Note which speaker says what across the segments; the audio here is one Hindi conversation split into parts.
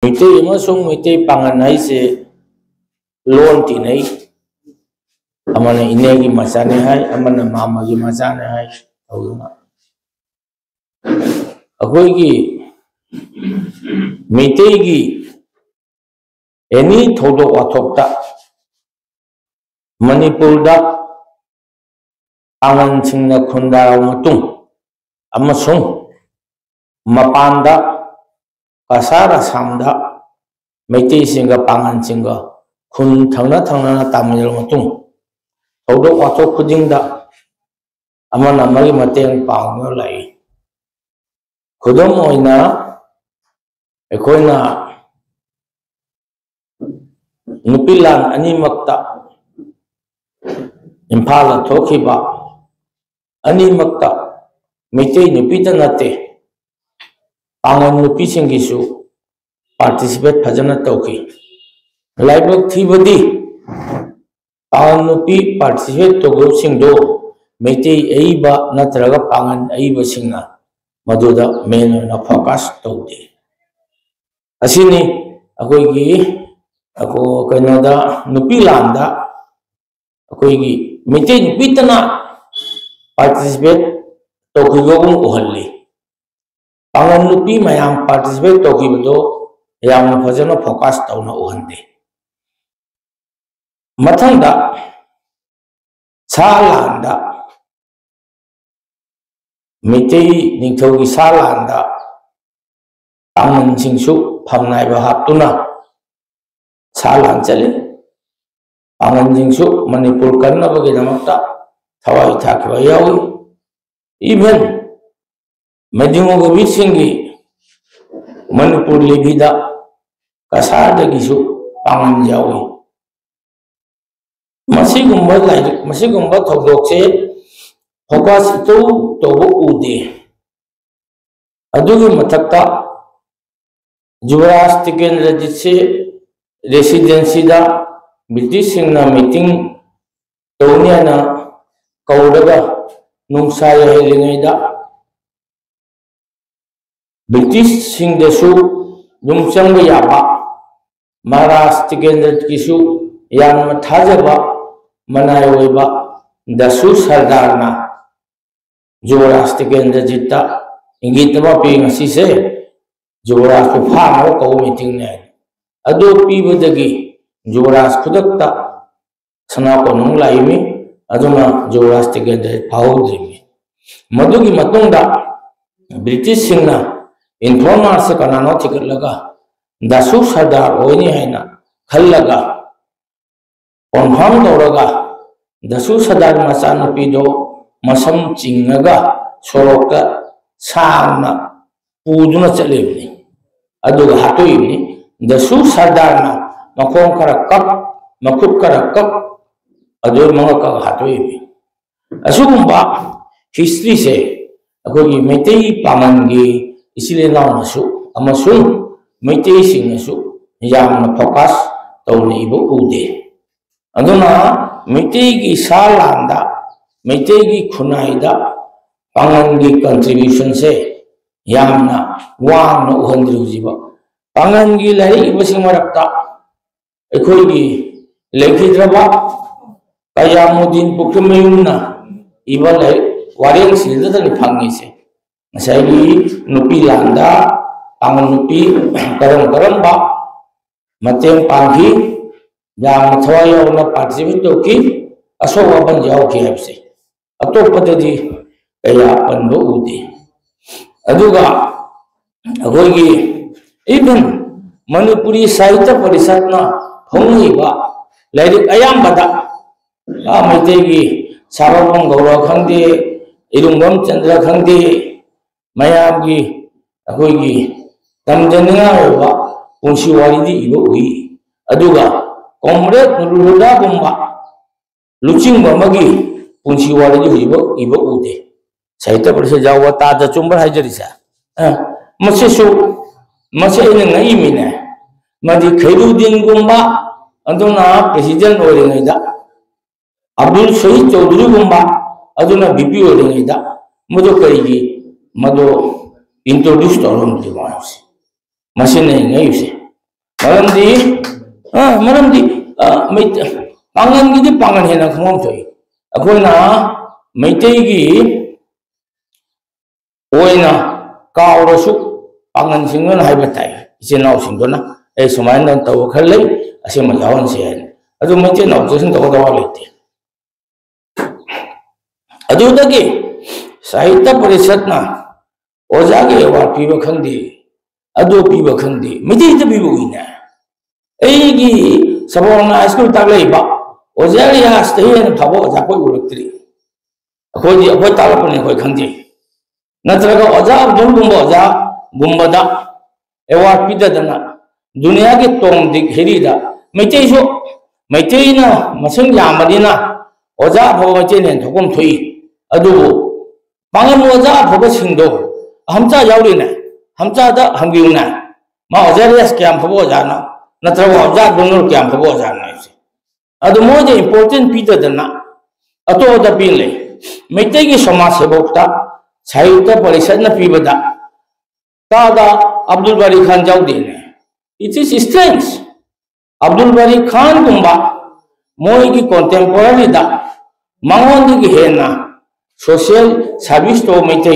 Speaker 1: Meitai amasung Meitai pangan haise loan tinai amana inegi macane hai amana mama gi macane hai auna akoi gi Meitai gi any thodo wathokta Manipurda pangan singna khundaraw matung amasung mapanda kasara samda Meitai singa pangan singa khun thangna tamil matung thodo wathok khudingda amana magi mateng pangno lai khudam oina ekoina nupilan animakta Impala thokiba animakta Meitai nupita nate pangan nupi singisu participate phajana tauki laibak thibadi pangan nupi participate to group singdo Meitai aiba natraga pangan aiba singna maduda main na focus taude asini akoi gi ako kainoda nupi landa akoi gi Meitai nupitana participate tokigogum uhalli pangan nupi mayam participate tokibdo yamna phajana focus tawna uhande mathangda salanda Meitai ningthogi salanda pangan singsu phamnaiba haptuna salan chale pangan singsu Manipur karnabagi namakta thawai thakba yawi even Madingo Gobit Singhi Manipur Libida Kasada Gisu pangan yawi masigumba thogdokse focus to tobo ude adugi mathakta Yuvraj Tikendrajit se residency da British singna meeting tawniana kaudaga nungsa yahelingaida British singdasu nungchangba yaba Maharaj Tikendrajit kisu yanma thajaba manai oiba dasu sardarna Yuvraj Tikendrajit ta ingitama pe ngasi se Yuvraj ko phamo ko meeting ne ado pibadagi Yuvraj khudakta sana ko nung laimi aduna Yuvraj Tikendrajit phawdrimi madugi matungda British singna informer se kanano thikatlaga dasu sardar oini haina khallaga confirm tawraga dasu sardar macha nupido masam chingaga sorokta sangna puduna chalebni aduga hatoibni dasu sardarna makhong kara kap makhut kara kap adu manga ka hatoibi asugumba history se akogi Meitai pamangi isile nasu amasung Meitai singnasu yamna focus tawni ibo ude aduna Meitai gi salanda Meitai gi khunaida pangangi contribution se yamna wangna uhandri ujiba pangangi lai ibasing marakta ekhoigi lekhidraba Kayamuddin Pukhumayumna iba lai wareng silda ni phangi se ngasai nupi landa pangan nupi karam ba mateng panghi yam thawai na participate toki asowa ban jaw ki habse atopatadi kaya panbo ude aduga agoigi even Manipuri Sahitya Parishatna phongiba lairik ayambada Meitai gi Sarvabhauma Gaura khangde Irungbam Chandra khangde mayamgi akoigi tamjaninga oba pungsi waridi ibo ui aduga comrade Nurulhuda gumba luchingba magi pungsi waridi ibo ude Sahitya Parishat jawa tada chumbar haijarisa masisu masina ngai mine madi Khairuddin gumba aduna president oringaida Abdul Shahid Chaudhary gumba aduna BP oringaida madu karigi madu introduce to rom the ones machine ngai use मरमदी मरमदी Pangan की पांगन है ना खमम थोई अखोना मैतई की ओइना कावरसु पांगन सिंगन हाय बताई इसे नाव सिंगना ए सुमाइन न तव खलै असे मजावन से है अदु मैते नाव जसन तव दवा लेते अदु दगे साहित्य परिषद ना ओजा के अवार्ड पीबा खंदी अदु पीबा खंदी मिति त पीबा उइना एगी सबोना स्कूल तागलेबा ओजा या स्टे ने फाबो ओजा कोई उरक्त्री अखोई तालपने कोई खंदी नत्रगा ओजा अब्दुल गुंबा ओजा गुंबदा अवार्ड पीददना दुनिया के तोम दिग हेरीदा मैतेसो मैतेना मसंग यामदिना ओजा फबो मैतेने थोकम थोई अदुबो पांगन ओजा फबो सिंदो हमचा यावलिना हमचा दा हमगिउना मा ओजा रेस क्याम फबो ओजाना नत्रगा ओजा दोनों क्याम फबो ओजाना इसे अदु मोजे इंपोर्टेंट पीददना अतो दा पिले मैते की समाज सेवकता साहित्य परिषद न पीबदा तादा अब्दुल बारी खान जाउदेने it is strange Abdul Bari Khan गुंबा मोई की कंटेम्पोररी दा मंगोंदी की हेना सोशल सर्विस तो मैते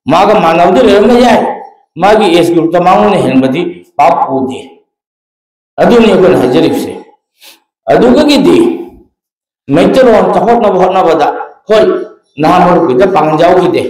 Speaker 1: मागा मानवदे लेरम जाय मागी एस ग्रुप ता मांगोने हेनबदी पाप पुदे अदुनि कोन हजरिफसे अदुगगी मैतरोन तहोना होनाबदा होय नामर बिदा पांगजाउगी दे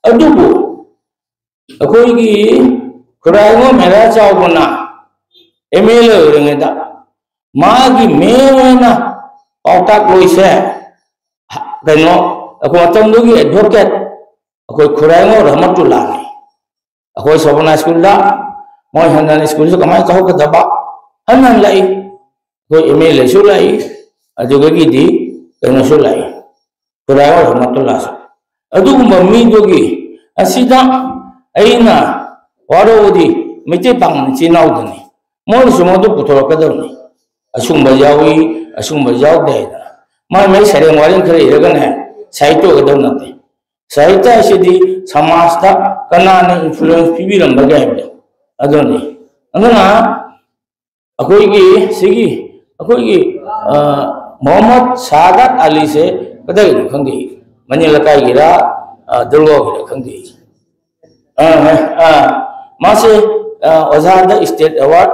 Speaker 1: अदुबु अखोईगी खुराइगो मेरा चावबना एमएलए ओरेंगदा मागी मेना पाउताक लोइसे कनो अखो मतंदुगी एडवोकेट अखोई खुराइगो रहमतुल्ला ने अखोई सबना स्कूल दा मोय हनन स्कूल से कमाई कहो के दबा हनन लाई कोई एमएलए सु लाई अदुगगी दी कनो सु लाई खुराइगो रहमतुल्ला अदुगुम मीदुगी असिदा अइना वारोदी मिते पांगन चिनाउदनी मोर सुमोदु पुथोरकदरनी असुंबा यावी असुंबा यावदे मा मे सरेंग वारिन खरे इरगने साहित्य गदनते साहित्य असिदी समाजता कनाने इन्फ्लुएंस पिबिरम बगाइबे अदोनी अदना अखोईगी सिगी अखोईगी मोहम्मद सादत अली से कदई खंगी मनी लकाईगिरा दुर्गोगिरा खंगी मासे ओजादा स्टेट अवार्ड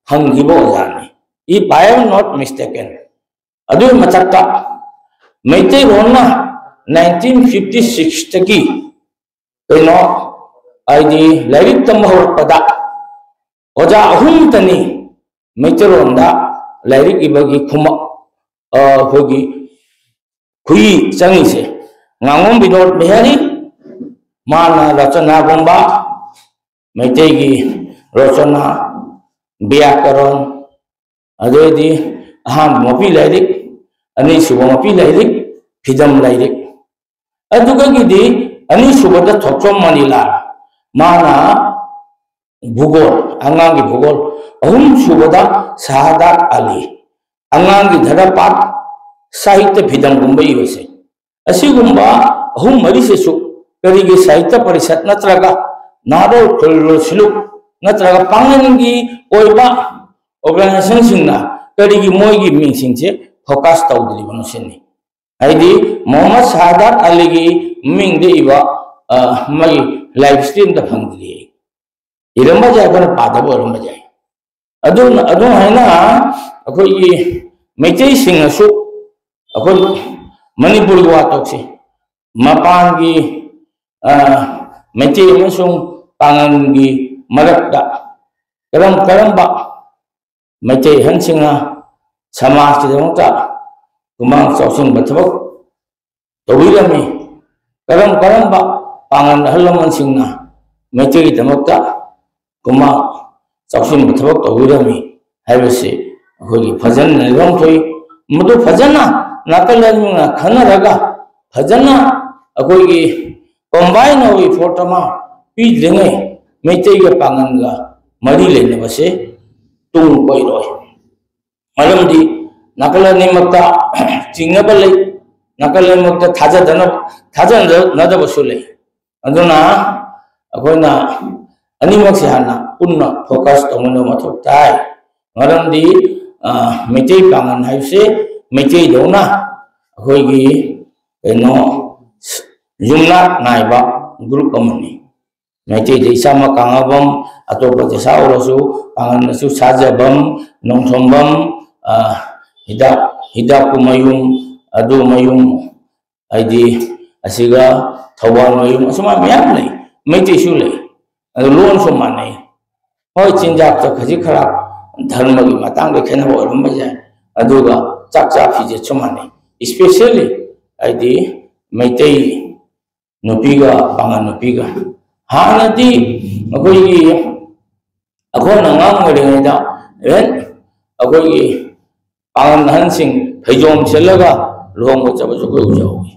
Speaker 1: हंगिबो ओजाने if I am not mistaken अदु मचक्का मैते रोना 1956 तकी कनो आईदी लाइरिक तम होरपदा ओजा अहुम तनी मैते रोंदा लाइरिक इबगी खुमा होगी खुई चंगी से ngangon bidot mehari mana rachana gomba मैते की रचना व्याकरण अदेदी अहम मपी लाइरिक अनी सुब मपी लाइरिक फिदम लाइरिक अदुगगी अनी सुबद थोचम मनीला माना भूगोल अंगांगी भूगोल अहुम सुबदा सादात अली अंगांगी धरपात साहित्य फिदम गुंबा इवसे असिगुंबा अहुम मरी से सु करीगे साहित्य परिषद नत्रगा नारो खुलो सिलुक नत्रगा पांगनगी ओइबा ऑर्गेनाइजेशन सिंगना करीगी मोइगी मिंग से फोकस तौदली बनुसेनी आइदी मोहम्मद सादात अली की मिंग दे इबा मई लाइफ स्ट्रीम द फंगली इरम जाय बन पादब ओरम जाय अदु हैना अखोई मैतै सिंगसु अखोई मणिपुर की वातोक से मपान की मैतै अमसुंग पांगन की मरक्ता करम करम्बा मैतै हनसिंगा समाज के दमता कुमांग चौसिंग बथबक तौबिरमी करम करम्बा पांगन हलमन सिंगना मैतै की दमता कुमांग चौसिंग बथबक तौबिरमी हैबसे अखोई फजन नेरम थोई मदु फजना नाकलना खनरगा फजना अखोई कंबाइन हुई फोटोमा पीद्रिंगे मैतै के पांगनगा मरी लेनबसे तुंग कोइरोय मरमदी नाकलनिमक्ता चिंगब लई नाकलनिमक्ता थाजनदबसु लई अदुना अखोइना अनिमक से हाना पुन्ना फोकस तौनो मथो ताई मरमदी मेटे पांगन हाइसे मेटे दोना अखोइगी कनो युमना नाइबा ग्रुप अमनी मेटे देसा मकांगबम अतोप देसा ओरसु पांगनसु साजबम नोंथोंबम हिदा हिदा कुमयुम अदु मयुम आइदी असिगा थवाल मयुम असमा म्याम ले मेटे सु ले अदु लोन सु माने होय चिंजाक तो खजी खरा धर्म की मतंग के खेना ओरम जाय अदुगा चाक चा फिजे चुमाने स्पेशली आइदी मेटे नुपीगा पांगन नुपीगा हानदी अखोइगी अखोना ngang ngरेदा एन अखोइगी पांगन हनसिंग फैजोम सेलगा लोंग चबजु को जाओगी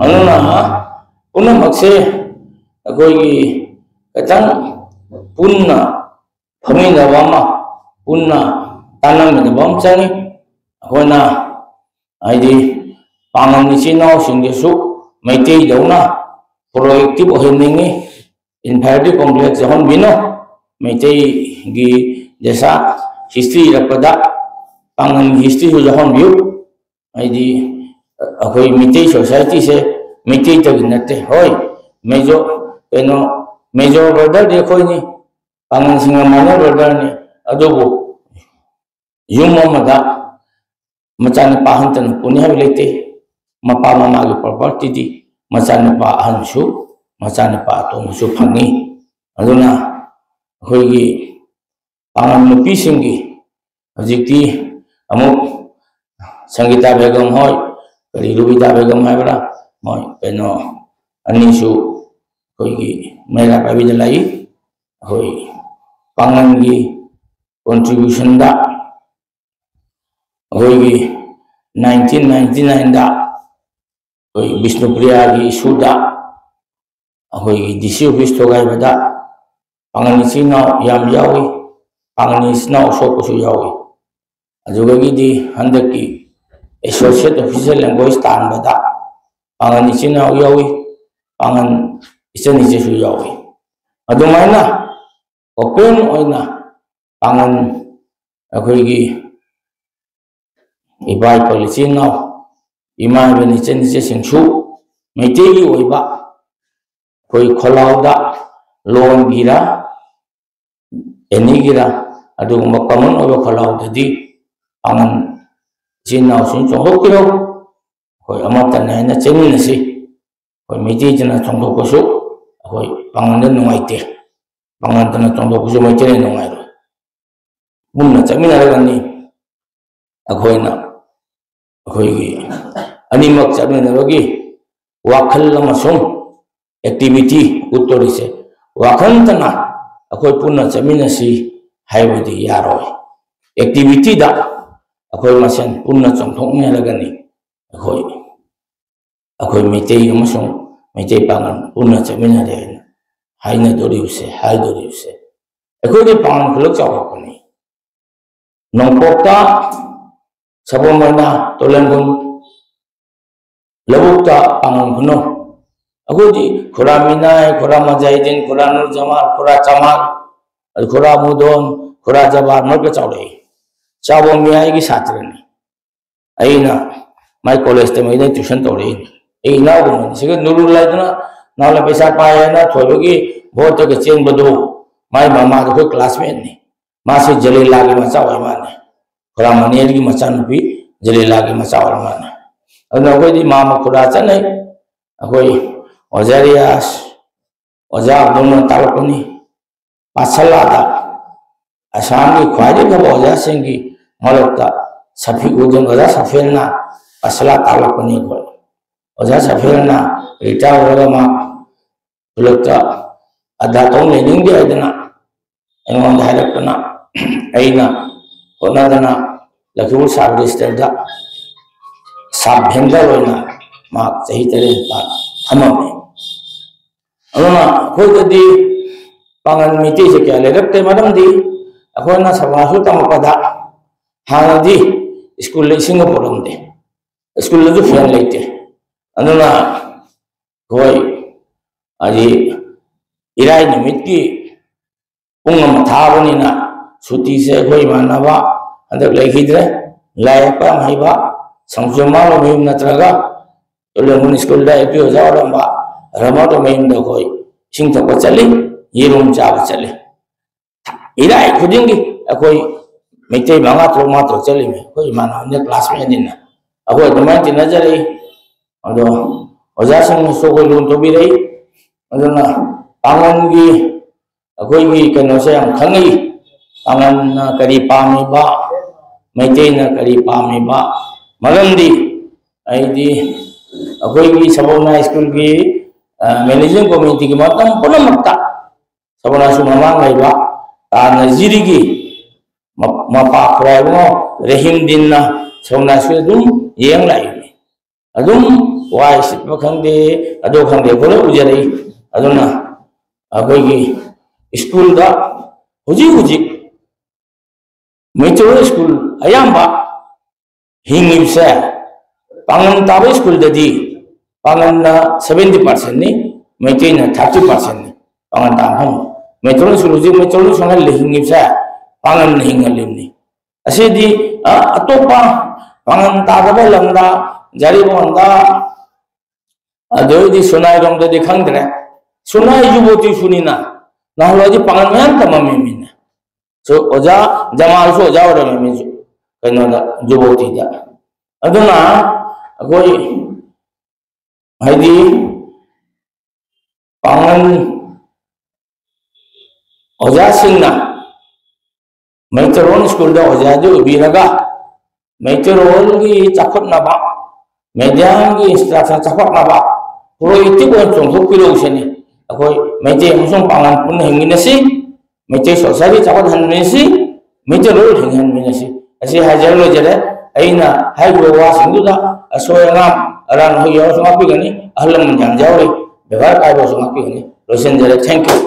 Speaker 1: अनुना पुनः मक्से अखोइगी कतंग पुन्ना फमिनवामा पुन्ना तानमिनबम चंगी अखोना आइदी पांगन निचिनाव सिंगेसु मैतेई दौना प्रोएक्टिव होनिंगी इन्फेरिटी कॉम्प्लेक्स जहन बिनो मैतेई गी जैसा हिस्ट्री रखदा पांगन हिस्ट्री जो जहन बियो आइदी अखोई मैतेई सोसाइटी से मैतेई तक नते होय मेजो केनो मेजो ब्रदर देखोई नि पांगन सिंगा माइनर ब्रदर ने अदोबो युम मदा मचान पाहंतन पुण्य लेते मपा ममा की प्रॉपर्टी दी मचान पा अहनसु मचान पा तोमसु फंगी अदुना अखोइगी पांगन नुपी सिंगी हजिक्ति अमुक संगीता बेगम होय करी रुबिता बेगम हाइबरा मोय केनो अनिसु अखोइगी मेरा पाबी दलाई अखोइ पांगन की कंट्रीब्यूशन दा अखोइगी 1999 दा कोई विष्णुप्रिया की इशूदा अखोइगी डीसी ऑफिस थोगाइबदा पांगन इसिना याम यावी पांगन इसिना सोपसु यावी अजुगगी हंदकी एसोसिएट ऑफिशियल लैंग्वेज तानबदा पांगन इसिना यावी पांगन इसन इसेसु यावी अदुमाइना ओपन ओइना पांगन अखोइगी इबाई पॉलिसी नाउ इमा बेनिचे निचे सिंसु मेटेगी ओइबा कोई खोलाउदा लोन गिरा एनी गिरा अदुगुम कॉमन ओइबा खोलाउददी पांगन जिनाउ सिन चोंगोकिरो कोई अमतन हैना चेमिनसी कोई मेटे जना चोंगोकोसु कोई पांगन नुंगाइते पांगन तना चोंगोकोसु मेटे नुंगाइरो मुन्ना चमिनारगनी अखोइना अखोइगी अनिमक चमिनारगी वाखल अमसुम एक्टिविटी उत्तोरिसे वाखंतना अखोइ पुन्ना चमिनसी हाइबदी यारोय एक्टिविटी दा अखोइ मसेन पुन्ना चोंथोकनेरगनी अखोइ अखोइ मेटेई अमसुम मेटेई पांगन पुन्ना चमिनारे हाइना दोरिउसे हाइदोरिउसे अखोइदी पांगन खुलक चावकनी नोंपोक्ता सबोमना तोलेंगुन लबुक्ता पांगन खुनो अखोइदी खुरा मिनाय खुरा मजाइदीन खुरा नूर जमाल खुरा चमाल खुरा मुदोन खुरा जबार मरक चावले चावो मियाई की छात्रने अइना माय कॉलेज ते मैदे ट्यूशन तोरे ए नागुम सिग नुरुल लाइदना नाला पैसा पाएना थोबगी भोट के चेंग बदो माय मामा को क्लासमेट ने मासे जलीला की मचा होय माने खुरा मनेर की मचा नुपी जलीला की मचा होय माने अदना कोई मामा खुरा चने अखोई ओजारियास ओजा दोनों तालपनी पाछलादा आसाम की ख्वाइदे खब ओजा सिंगी मलकता सफी उदन ओजा सफेलना पाछला तालपनी को ओजा सफेलना रिटायर होगा मा लकता अदा तो लेनिंग दे आइदना एनोन डायरेक्टना अइना होनादना लखीपुर सब डिस्ट्रिक्ट दा सब भेंडर होना मा सही तरह ता थममे अरुणा खोजदी पांगन मिटी से क्या ले रखते मैडम दी अखोना सवासु तमपदा हानदी स्कूल ले सिंगापुर दे स्कूल ले जो फैन लेते अरुणा कोई अजी इराई निमित की पुंगम थाबनीना suti se khoi manaba andak lekhidre laipa maiba samjuma lo mim natraga ulemun school da epi oja ramba rama to mim da khoi sing thak chali yerum cha chali irai khudingi akoi meitei manga tro ma to chali me khoi mana ne class me dinna akoi dama tin najari ado oja sing so khoi lun to bi rei aduna pangan gi akoi gi kano se am khangi pangan na kari pami ba meitei na kari pami ba malamdi aidi akoi gi sabona school gi managing committee ki matam punamakta sabona su mamang laiba ta jiri gi mapa khrai mo rahim din na sabona su dum yeng lai adum wai sit ba khangde ado khangde ko ujari aduna akoi gi school da huji metro school ayamba hingimsa pangan tabe school dadi pangan na 70% ni meitei na 30% ni pangan tamham metro school ji metro sonal hingimsa pangan hingalim ni asedi atopa pangan tabe lamda jari bonda adoi di sunai rom de khangdre sunai juboti sunina nahloji pangan man tamame min so oja jamal so oja ora min kaino da juboti da aduna agoi haidi pangan oja singna maitron school da oja ju biraga maitron gi chakot na ba mediam gi instruction chakot na ba puro iti ko chong thok pilo useni akoi meite musong pangan pun hingina si meite sosari chakot hanne si meite rol hingan mena si asi hajar lo jere aina haibo wa singuda asoyanga aran hoyo sungapi gani ahlam jang jawri bebar kai bo sungapi gani losen jere thank you